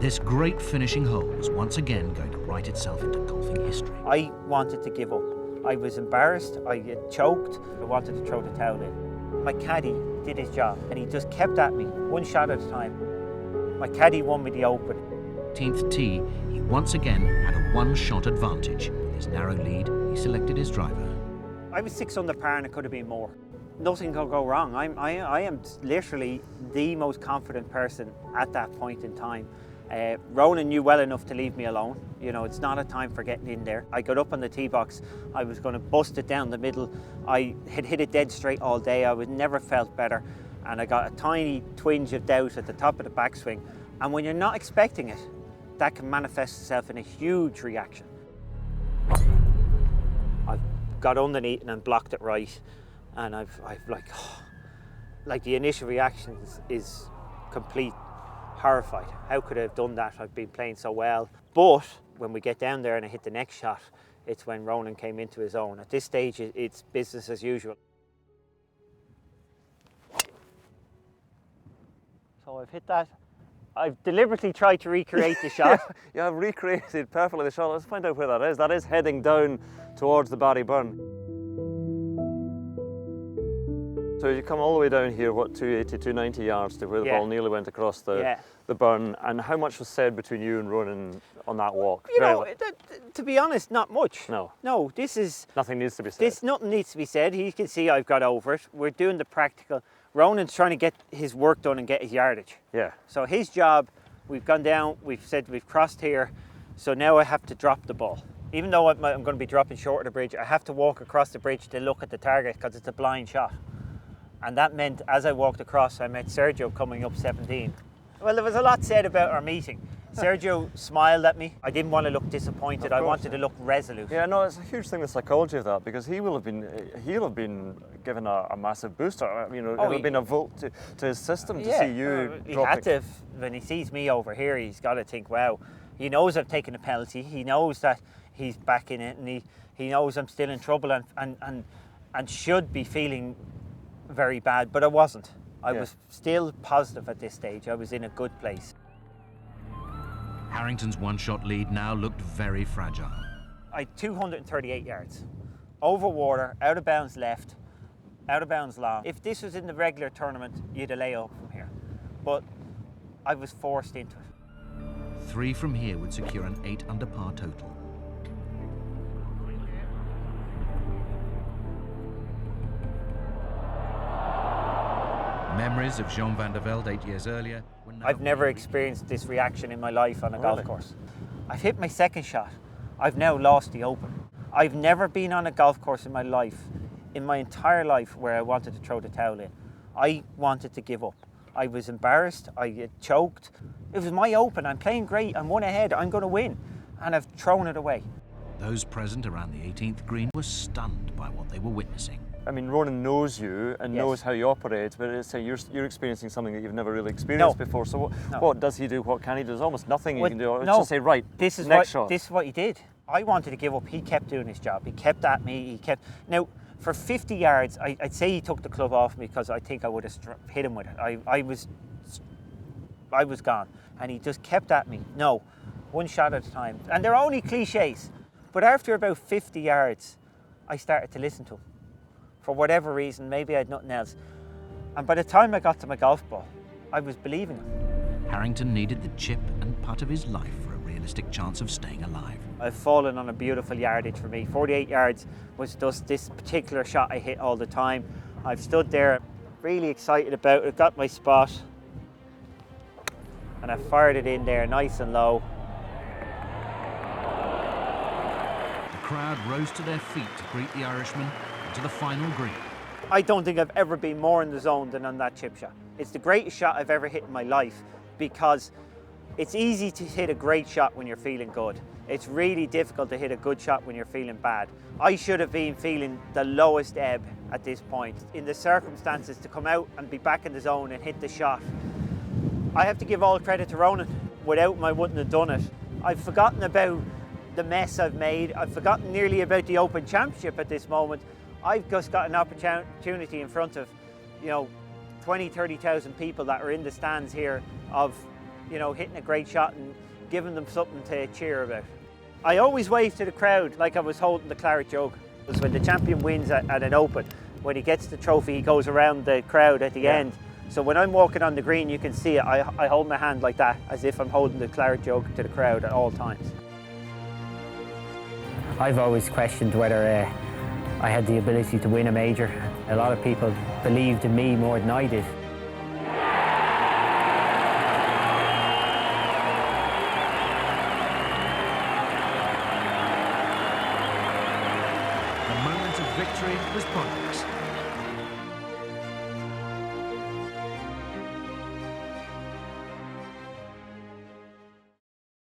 This great finishing hole was once again going to write itself into golfing history. I wanted to give up. I was embarrassed, I get choked, I wanted to throw the towel in. My caddy did his job and he just kept at me, one shot at a time. My caddy won me the Open. 18th tee, he once again had a one-shot advantage. With his narrow lead, he selected his driver. I was 6 under par and it could have been more. Nothing could go wrong. I am literally the most confident person at that point in time. Ronan knew well enough to leave me alone. You know, it's not a time for getting in there. I got up on the tee box. I was going to bust it down the middle. I had hit it dead straight all day. I never felt better. And I got a tiny twinge of doubt at the top of the backswing. And when you're not expecting it, that can manifest itself in a huge reaction. I've got underneath and then blocked it right. And I've like the initial reaction is complete horrified. How could I have done that? I've been playing so well. But when we get down there and I hit the next shot, it's when Ronan came into his own. At this stage, it's business as usual. So I've hit that. I've deliberately tried to recreate the shot. Yeah, I've recreated perfectly the shot. Let's find out where that is. That is heading down towards the Barry Burn. So you come all the way down here, what, 280, 290 yards to where the ball nearly went across the burn. And how much was said between you and Ronan on that walk? You know, to be honest, not much. No. No, this is... Nothing needs to be said. Nothing needs to be said. You can see I've got over it. We're doing the practical. Ronan's trying to get his work done and get his yardage. Yeah. So his job, we've gone down, we've said we've crossed here, so now I have to drop the ball. Even though I'm going to be dropping short of the bridge, I have to walk across the bridge to look at the target because it's a blind shot. And that meant as I walked across, I met Sergio coming up 17. Well, there was a lot said about our meeting. Sergio smiled at me. I didn't want to look disappointed. I wanted to look resolute. Yeah, no, it's a huge thing, the psychology of that, because he'll have been given a massive booster. You know, it'll have been a vote to his system to see you he dropping. had to, when he sees me over here, he's got to think, wow, he knows I've taken a penalty. He knows that he's back in it, and he knows I'm still in trouble and should be feeling very bad, but I wasn't. I was still positive at this stage. I was in a good place. Harrington's one-shot lead now looked very fragile. I had 238 yards. Over water, out of bounds left, out of bounds long. If this was in the regular tournament, you'd have lay up from here. But I was forced into it. 3 from here would secure an 8 under par total. Memories of Jean van der Velde 8 years earlier were now... I've never experienced this reaction in my life on a golf course. I've hit my second shot. I've now lost the Open. I've never been on a golf course in my life, in my entire life, where I wanted to throw the towel in. I wanted to give up. I was embarrassed, I get choked. It was my Open, I'm playing great, I'm one ahead, I'm going to win. And I've thrown it away. Those present around the 18th green were stunned by what they were witnessing. I mean, Ronan knows you and knows how you operate, but it's you're experiencing something that you've never really experienced before. So what does he do? What can he do? There's almost nothing you can do. Let's just say, right, this is next shot. This is what he did. I wanted to give up. He kept doing his job. He kept at me. He kept... Now, for 50 yards, I'd say he took the club off me because I think I would have hit him with it. I was gone. And he just kept at me. No, one shot at a time. And they're only cliches. But after about 50 yards, I started to listen to him. For whatever reason, maybe I had nothing else. And by the time I got to my golf ball, I was believing him. Harrington needed the chip and putt of his life for a realistic chance of staying alive. I've fallen on a beautiful yardage for me. 48 yards was just this particular shot I hit all the time. I've stood there really excited about it, got my spot, and I fired it in there nice and low. The crowd rose to their feet to greet the Irishman to the final green. I don't think I've ever been more in the zone than on that chip shot. It's the greatest shot I've ever hit in my life because it's easy to hit a great shot when you're feeling good. It's really difficult to hit a good shot when you're feeling bad. I should have been feeling the lowest ebb at this point. In the circumstances to come out and be back in the zone and hit the shot, I have to give all credit to Ronan. Without him, I wouldn't have done it. I've forgotten about the mess I've made. I've forgotten nearly about the Open Championship at this moment. I've just got an opportunity in front of, 20, 30,000 people that are in the stands here of, you know, hitting a great shot and giving them something to cheer about. I always wave to the crowd like I was holding the claret jug. Because when the champion wins at an open, when he gets the trophy, he goes around the crowd at the end. So when I'm walking on the green, you can see it. I hold my hand like that, as if I'm holding the claret jug to the crowd at all times. I've always questioned whether I had the ability to win a major. A lot of people believed in me more than I did. The moment of victory was Padraig's.